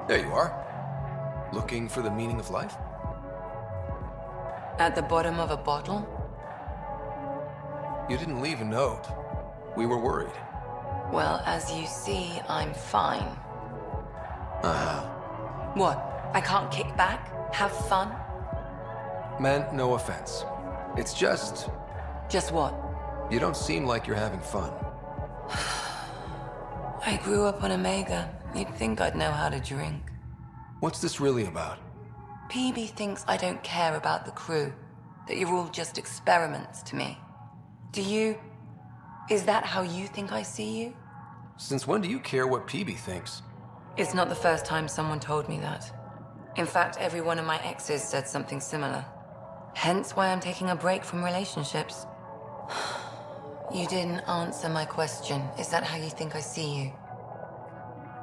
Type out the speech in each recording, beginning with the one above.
There you are. Looking for the meaning of life? At the bottom of a bottle? You didn't leave a note. We were worried. Well, as you see, I'm fine. Uh-huh. What? I can't kick back? Have fun? Meant no offense. It's just... Just what? You don't seem like you're having fun. I grew up on Omega. You'd think I'd know how to drink. What's this really about? PB thinks I don't care about the crew. That you're all just experiments to me. Do you... Is that how you think I see you? Since when do you care what PB thinks? It's not the first time someone told me that. In fact, every one of my exes said something similar. Hence why I'm taking a break from relationships. You didn't answer my question. Is that how you think I see you?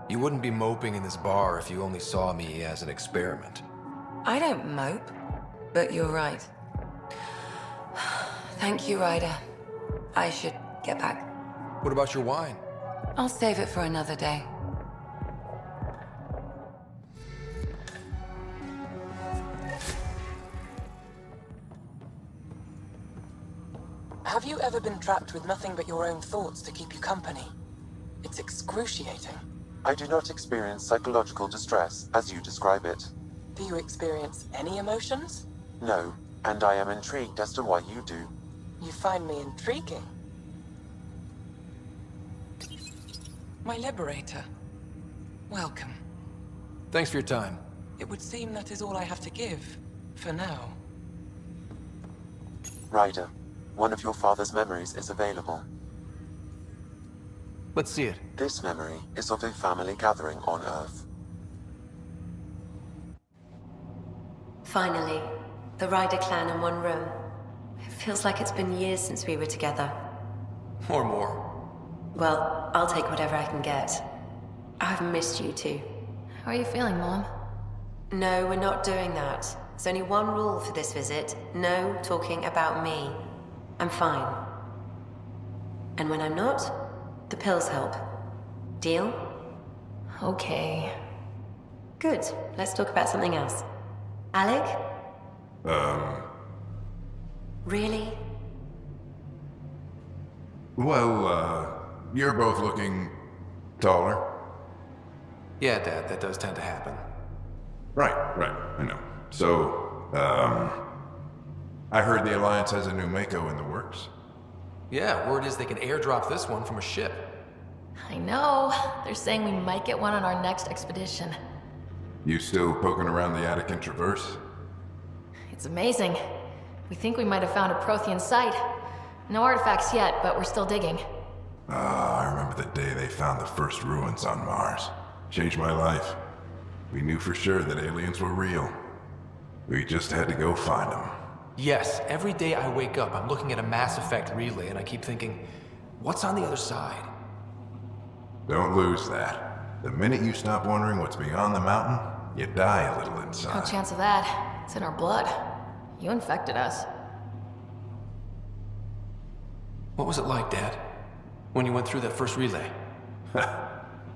You wouldn't be moping in this bar if you only saw me as an experiment. I don't mope, but you're right. Thank you, Ryder. I should get back. What about your wine? I'll save it for another day. Have you ever been trapped with nothing but your own thoughts to keep you company? It's excruciating. I do not experience psychological distress, as you describe it. Do you experience any emotions? No, and I am intrigued as to why you do. You find me intriguing. My liberator. Welcome. Thanks for your time. It would seem that is all I have to give, for now. Ryder, one of your father's memories is available. Let's see it. This memory is of a family gathering on Earth. Finally, the Ryder clan in one room. It feels like it's been years since we were together. Or more. Well, I'll take whatever I can get. I've missed you too. How are you feeling, Mom? No, we're not doing that. There's only one rule for this visit. No talking about me. I'm fine. And when I'm not, the pills help. Deal? Okay. Good. Let's talk about something else. Alec? Really? Well, you're both looking taller. Yeah, Dad, that does tend to happen. Right, I know. So, I heard the Alliance has a new Mako in the works. Yeah, word is they can airdrop this one from a ship. I know. They're saying we might get one on our next expedition. You still poking around the Attican Traverse? It's amazing. We think we might have found a Prothean site. No artifacts yet, but we're still digging. I remember the day they found the first ruins on Mars. Changed my life. We knew for sure that aliens were real. We just had to go find them. Yes, every day I wake up, I'm looking at a Mass Effect relay and I keep thinking, what's on the other side? Don't lose that. The minute you stop wondering what's beyond the mountain, you die a little No inside. chance of that. It's in our blood. You infected us. What was it like, Dad? When you went through that first relay?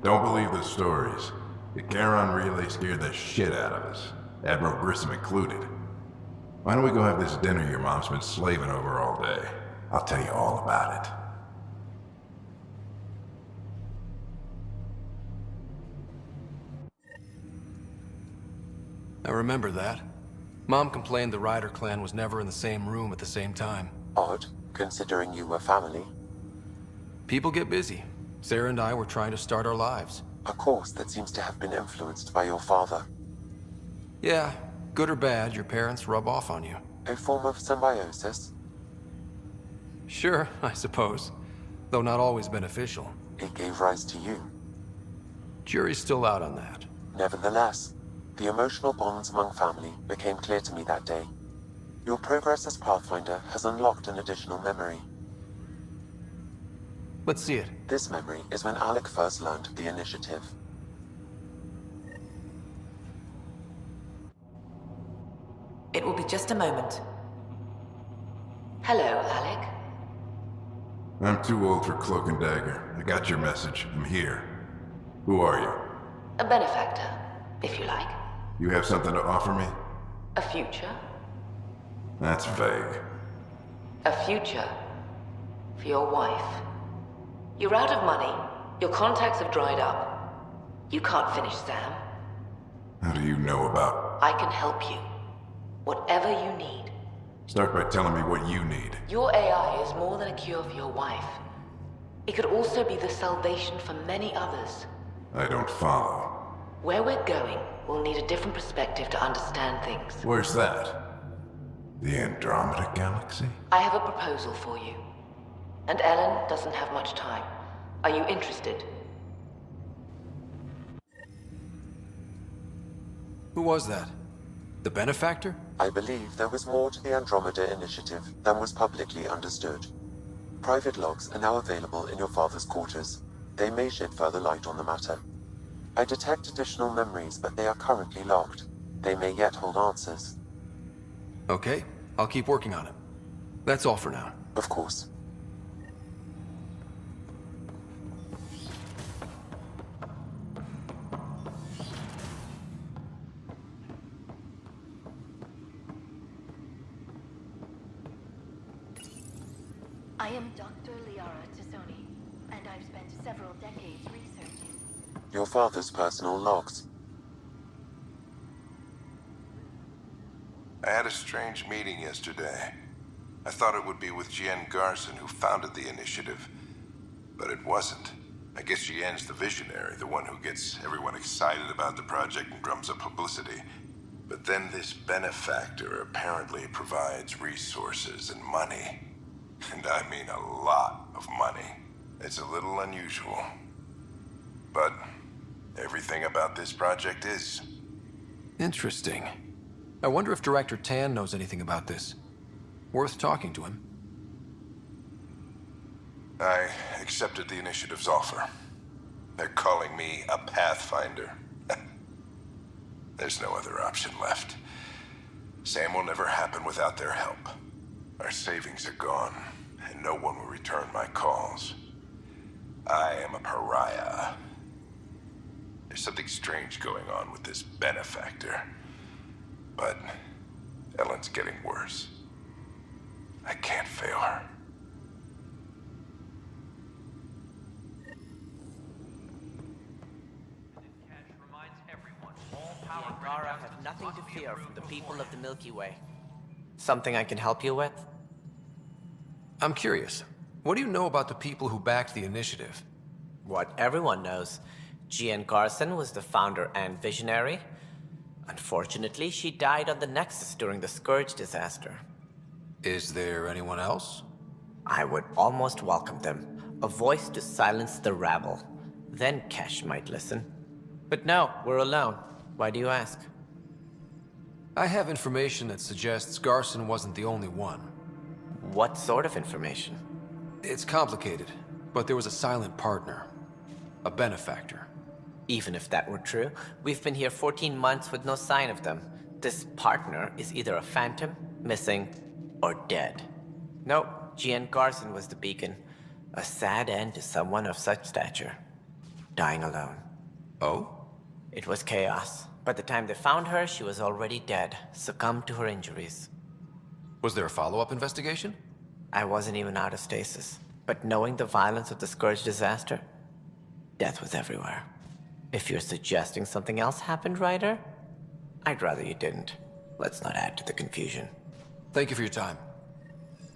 Don't believe the stories. The Charon relay scared the shit out of us. Admiral Grissom included. Why don't we go have this dinner your mom's been slaving over all day? I'll tell you all about it. I remember that. Mom complained the Ryder clan was never in the same room at the same time. Odd, considering you were family. People get busy. Sarah and I were trying to start our lives. A course that seems to have been influenced by your father. Yeah, good or bad, your parents rub off on you. A form of symbiosis. Sure, I suppose. Though not always beneficial. It gave rise to you. Jury's still out on that. Nevertheless, the emotional bonds among family became clear to me that day. Your progress as Pathfinder has unlocked an additional memory. Let's see it. This memory is when Alec first learned the initiative. It will be just a moment. Hello, Alec. I'm too old for Cloak and Dagger. I got your message. I'm here. Who are you? A benefactor. if you like. You have something to offer me? A future? That's vague. A future for your wife. You're out of money. Your contacts have dried up. You can't finish Sam. How do you know about... I can help you. Whatever you need. Start by telling me what you need. Your AI is more than a cure for your wife. It could also be the salvation for many others. I don't follow. Where we're going, we'll need a different perspective to understand things. Where's that? The Andromeda Galaxy? I have a proposal for you. And Ellen doesn't have much time. Are you interested? Who was that? The benefactor? I believe there was more to the Andromeda initiative than was publicly understood. Private logs are now available in your father's quarters. They may shed further light on the matter. I detect additional memories, but they are currently locked. They may yet hold answers. Okay, I'll keep working on it. That's all for now. Of course. I am Dr. Liara Tassoni, and I've spent several decades researching. Your father's personal logs. I had a strange meeting yesterday. I thought it would be with Jian Garson, who founded the initiative. But it wasn't. I guess Jian's the visionary, the one who gets everyone excited about the project and drums up publicity. But then this benefactor apparently provides resources and money. And I mean a lot of money. It's a little unusual. But everything about this project is. Interesting. I wonder if Director Tan knows anything about this. Worth talking to him. I accepted the initiative's offer. They're calling me a Pathfinder. There's no other option left. Sam will never happen without their help. Our savings are gone, and no one will return my calls. I am a pariah. There's something strange going on with this benefactor. But Ellen's getting worse. I can't fail her. Gara have nothing to fear from the people of the Milky Way. Something I can help you with? I'm curious. What do you know about the people who backed the initiative? What everyone knows. Jian Garson was the founder and visionary. Unfortunately, she died on the Nexus during the Scourge disaster. Is there anyone else? I would almost welcome them. A voice to silence the rabble. Then Kesh might listen. But no, we're alone. Why do you ask? I have information that suggests Garson wasn't the only one. What sort of information? It's complicated, but there was a silent partner. A benefactor. Even if that were true, we've been here 14 months with no sign of them. This partner is either a phantom, missing, or dead. Nope, Jian Garson was the beacon. A sad end to someone of such stature. Dying alone. Oh? It was chaos. By the time they found her, she was already dead, succumbed to her injuries. Was there a follow-up investigation? I wasn't even out of stasis. But knowing the violence of the Scourge disaster, death was everywhere. If you're suggesting something else happened, Ryder, I'd rather you didn't. Let's not add to the confusion. Thank you for your time.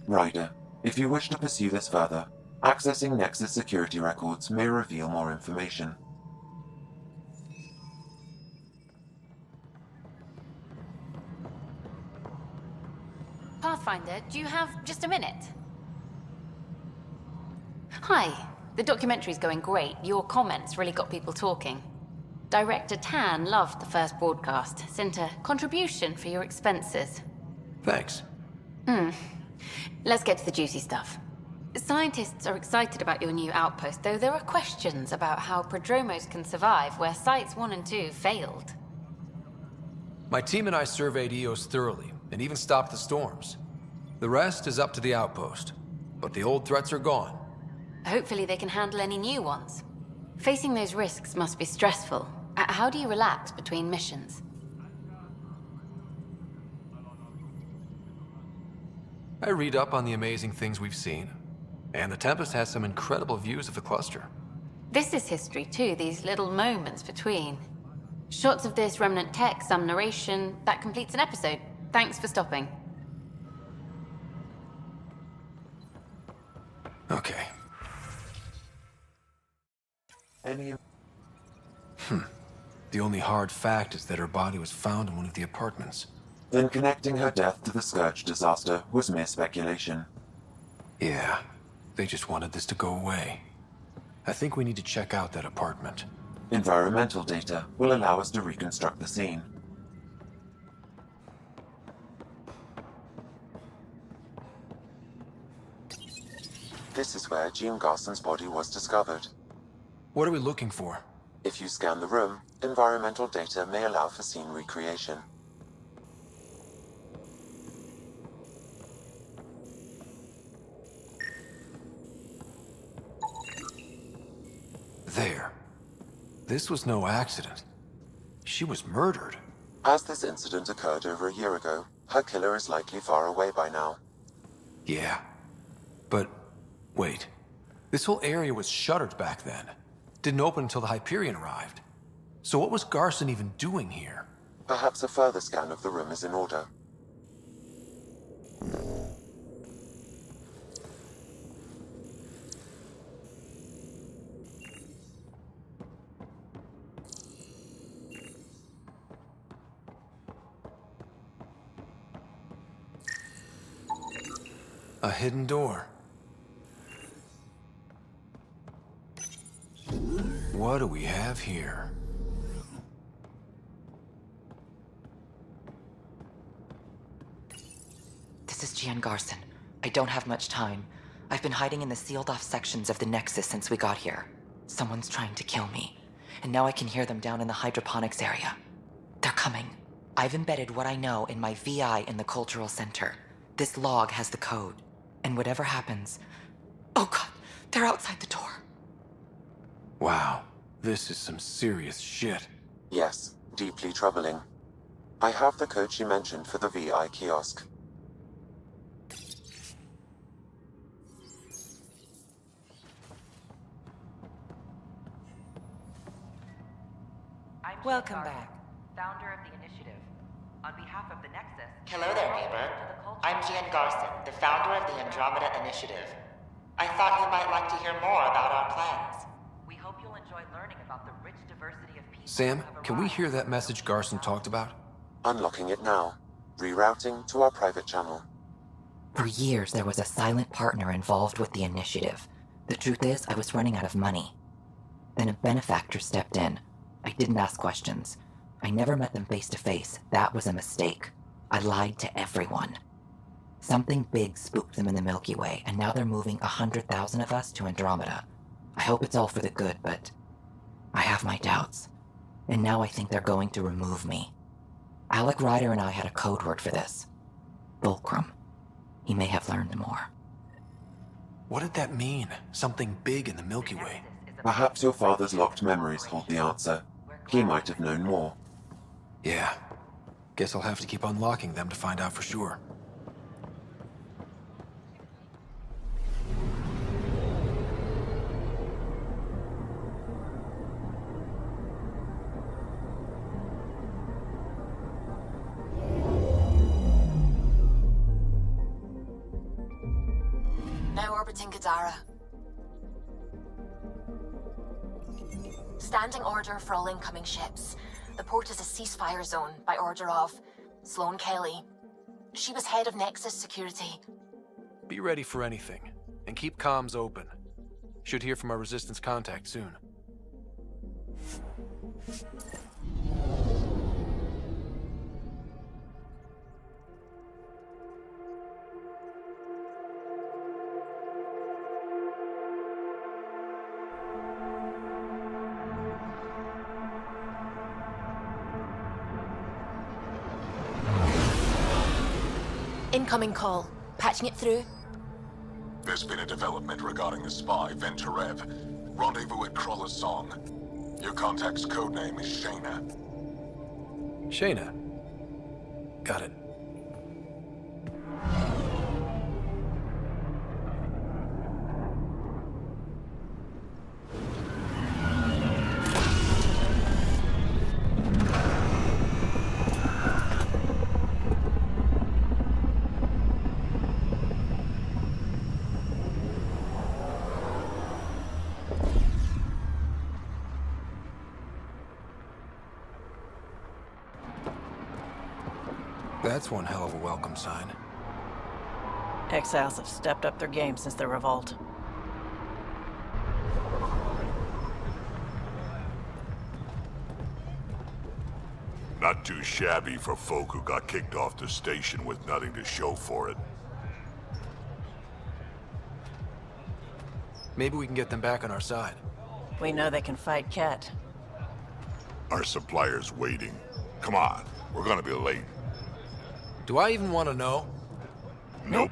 Ryder, if you wish to pursue this further, accessing Nexus security records may reveal more information. Pathfinder, do you have just a minute? Hi. The documentary's going great. Your comments really got people talking. Director Tan loved the first broadcast. Sent a contribution for your expenses. Thanks. Let's get to the juicy stuff. Scientists are excited about your new outpost, though there are questions about how prodromos can survive where Sites 1 and 2 failed. My team and I surveyed EOS thoroughly, and even stopped the storms. The rest is up to the outpost, but the old threats are gone. Hopefully they can handle any new ones. Facing those risks must be stressful. How do you relax between missions? I read up on the amazing things we've seen, and the Tempest has some incredible views of the cluster. This is history too, these little moments between. Shots of this remnant tech, some narration, that completes an episode. Thanks for stopping. Okay. The only hard fact is that her body was found in one of the apartments. Then connecting her death to the Scourge disaster was mere speculation. Yeah, they just wanted this to go away. I think we need to check out that apartment. Environmental data will allow us to reconstruct the scene. This is where Jean Garson's body was discovered. What are we looking for? If you scan the room, environmental data may allow for scene recreation. There. This was no accident. She was murdered. As this incident occurred over a year ago, her killer is likely far away by now. Yeah. But, wait. This whole area was shuttered back then. Didn't open until the Hyperion arrived. So what was Garson even doing here? Perhaps a further scan of the room is in order. A hidden door. What do we have here? This is Gian Garson. I don't have much time. I've been hiding in the sealed-off sections of the Nexus since we got here. Someone's trying to kill me, and now I can hear them down in the hydroponics area. They're coming. I've embedded what I know in my VI in the Cultural Center. This log has the code, and whatever happens... Oh god, they're outside the door. Wow, this is some serious shit. Yes, deeply troubling. I have the code she mentioned for the VI kiosk. Welcome back. Founder of the initiative. On behalf of the Nexus... Hello there, neighbor. I'm Gian Garson, the founder of the Andromeda Initiative. I thought you might like to hear more about our plans. We hope you'll enjoy learning about the rich diversity of people... Sam, can we hear that message Garson talked about? Unlocking it now. Rerouting to our private channel. For years, there was a silent partner involved with the initiative. The truth is, I was running out of money. Then a benefactor stepped in. I didn't ask questions. I never met them face to face. That was a mistake. I lied to everyone. Something big spooked them in the Milky Way, and now they're moving 100,000 of us to Andromeda. I hope it's all for the good, but I have my doubts. And now I think they're going to remove me. Alec Ryder and I had a code word for this. Fulcrum. He may have learned more. What did that mean? Something big in the Milky Way? Perhaps your father's locked memories hold the answer. He might have known more. Yeah. Guess I'll have to keep unlocking them to find out for sure. Now orbiting Gadara. Standing order for all incoming ships. The port is a ceasefire zone by order of Sloane Kelly. She was head of Nexus security. Be ready for anything, and keep comms open. Should hear from our Resistance contact soon. Incoming call. Patching it through. There's been a development regarding the spy, Venturev. Rendezvous at Crawler's Song. Your contact's codename is Shayna. Shayna. Got it. That's one hell of a welcome sign. Exiles have stepped up their game since the revolt. Not too shabby for folk who got kicked off the station with nothing to show for it. Maybe we can get them back on our side. We know they can fight Ket. Our supplier's waiting. Come on, we're gonna be late. Do I even want to know? Nope.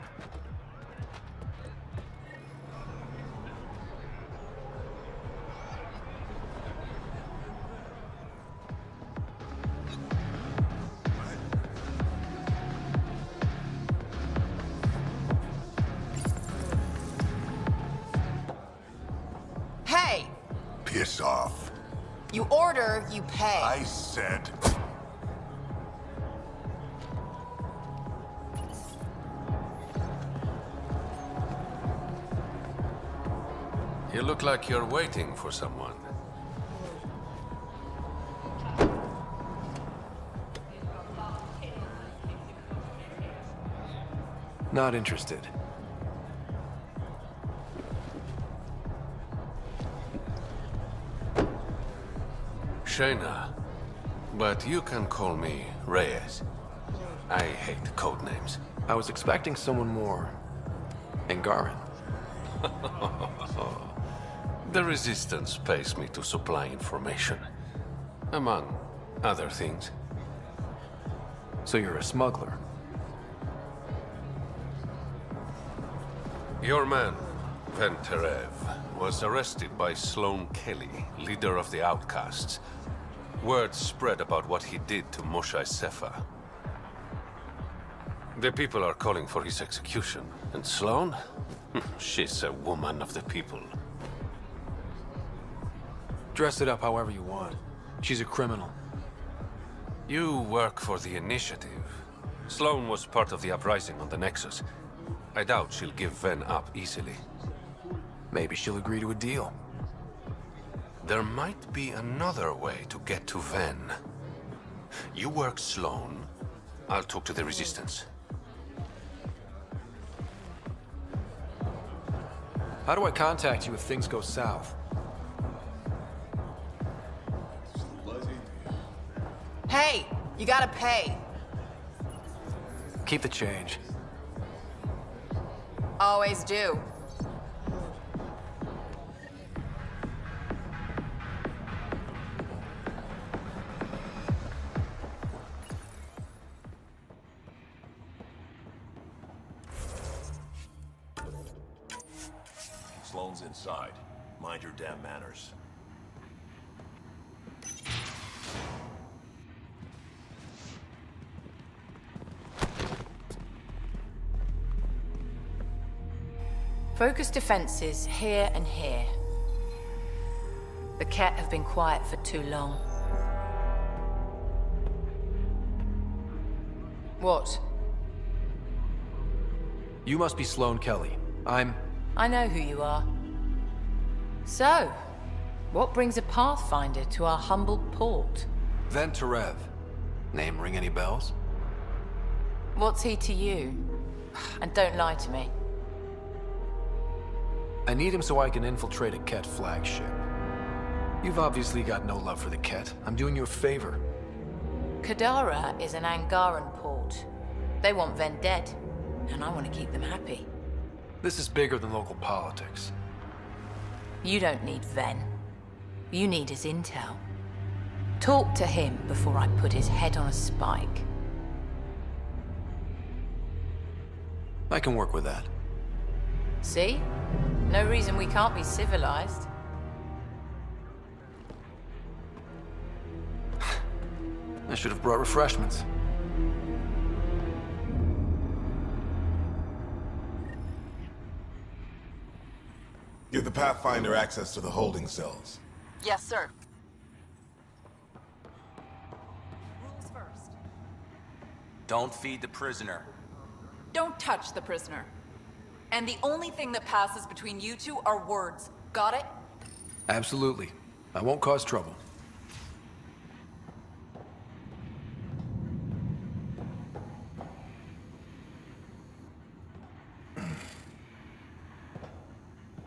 Hey! Piss off. You order, you pay. I said... You look like you're waiting for someone. Not interested. Shayna, but you can call me Reyes. I hate code names. I was expecting someone more Angaran. The Resistance pays me to supply information, among other things. So you're a smuggler? Your man, Venterev, was arrested by Sloane Kelly, leader of the Outcasts. Word spread about what he did to Moshae Sefa. The people are calling for his execution. And Sloane? She's a woman of the people. Dress it up however you want. She's a criminal. You work for the Initiative. Sloane was part of the uprising on the Nexus. I doubt she'll give Ven up easily. Maybe she'll agree to a deal. There might be another way to get to Ven. You work Sloane. I'll talk to the Resistance. How do I contact you if things go south? Hey! You gotta pay. Keep the change. Always do. Sloane's inside. Mind your damn manners. Focus defenses here and here. The Ket have been quiet for too long. What? You must be Sloane Kelly. I know who you are. So, what brings a Pathfinder to our humble port? Venterev. Name ring any bells? What's he to you? And don't lie to me. I need him so I can infiltrate a Ket flagship. You've obviously got no love for the Ket. I'm doing you a favor. Kadara is an Angaran port. They want Ven dead, and I want to keep them happy. This is bigger than local politics. You don't need Ven. You need his intel. Talk to him before I put his head on a spike. I can work with that. See? No reason we can't be civilized. I should have brought refreshments. Give the Pathfinder access to the holding cells. Yes, sir. Don't feed the prisoner. Don't touch the prisoner. And the only thing that passes between you two are words. Got it? Absolutely. I won't cause trouble.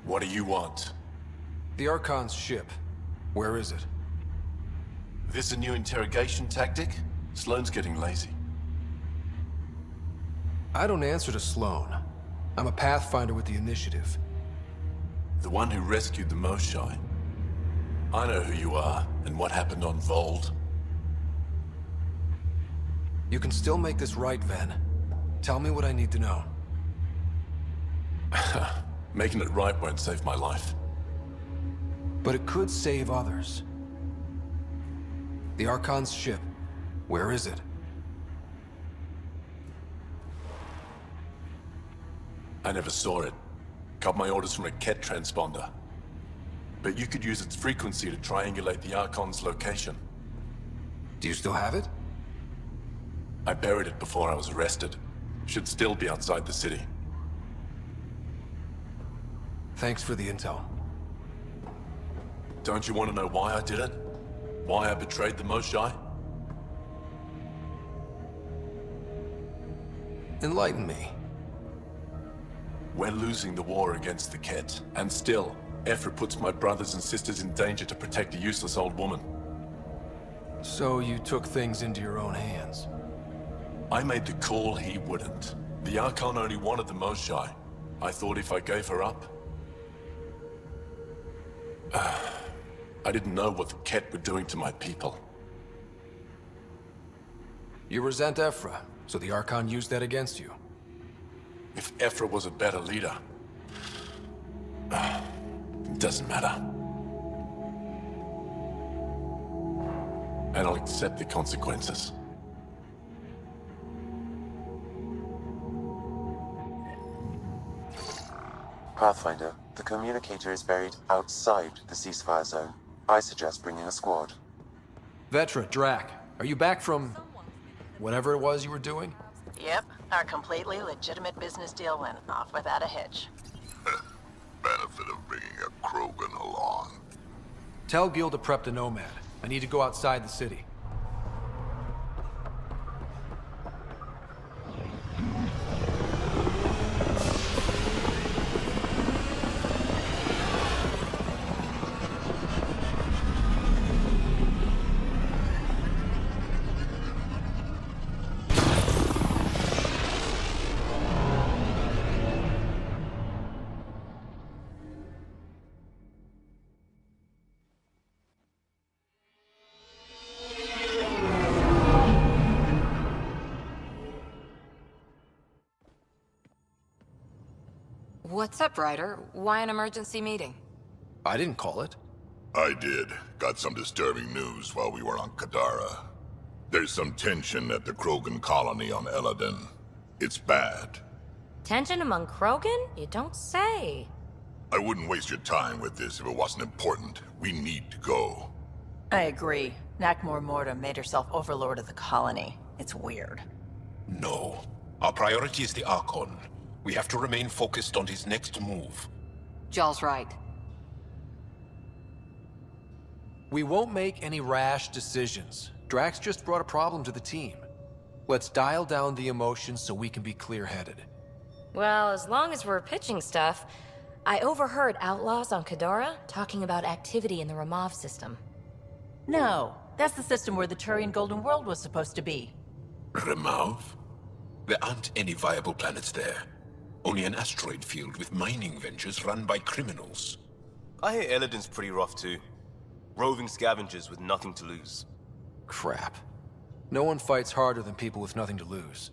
What do you want? The Archon's ship. Where is it? This a new interrogation tactic? Sloane's getting lazy. I don't answer to Sloane. I'm a Pathfinder with the Initiative. The one who rescued the Moshai. I know who you are, and what happened on Vold. You can still make this right, Ven. Tell me what I need to know. Making it right won't save my life. But it could save others. The Archon's ship. Where is it? I never saw it. Got my orders from a Ket transponder. But you could use its frequency to triangulate the Archon's location. Do you still have it? I buried it before I was arrested. Should still be outside the city. Thanks for the intel. Don't you want to know why I did it? Why I betrayed the Moshai? Enlighten me. We're losing the war against the Ket, and still, Ephra puts my brothers and sisters in danger to protect a useless old woman. So you took things into your own hands? I made the call he wouldn't. The Archon only wanted the Moshai. I thought if I gave her up... I didn't know what the Ket were doing to my people. You resent Ephra, so the Archon used that against you. If Ephra was a better leader... it doesn't matter. And I'll accept the consequences. Pathfinder, the communicator is buried outside the ceasefire zone. I suggest bringing a squad. Vetra, Drac, are you back from... whatever it was you were doing? Yep, our completely legitimate business deal went off without a hitch. Benefit of bringing a Krogan along. Tell Gil to prep the Nomad. I need to go outside the city. What's up, Ryder? Why an emergency meeting? I didn't call it. I did. Got some disturbing news while we were on Kadara. There's some tension at the Krogan colony on Eladin. It's bad. Tension among Krogan? You don't say. I wouldn't waste your time with this if it wasn't important. We need to go. I agree. Nakmor Morta made herself overlord of the colony. It's weird. No. Our priority is the Archon. We have to remain focused on his next move. Jall's right. We won't make any rash decisions. Drax just brought a problem to the team. Let's dial down the emotions so we can be clear-headed. Well, as long as we're pitching stuff, I overheard outlaws on Kadara talking about activity in the Ramov system. No, that's the system where the Turian Golden World was supposed to be. Ramov? There aren't any viable planets there. Only an asteroid field with mining ventures run by criminals. I hear Eladin's pretty rough too. Roving scavengers with nothing to lose. Crap. No one fights harder than people with nothing to lose.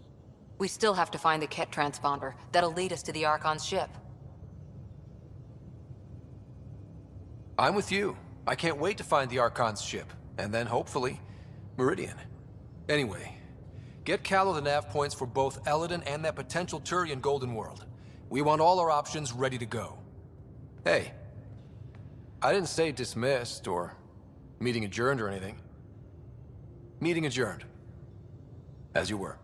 We still have to find the Ket transponder. That'll lead us to the Archon's ship. I'm with you. I can't wait to find the Archon's ship. And then, hopefully, Meridian. Anyway, get Callow the nav points for both Eladin and that potential Turian Golden World. We want all our options ready to go. Hey, I didn't say dismissed or meeting adjourned or anything. Meeting adjourned. As you were.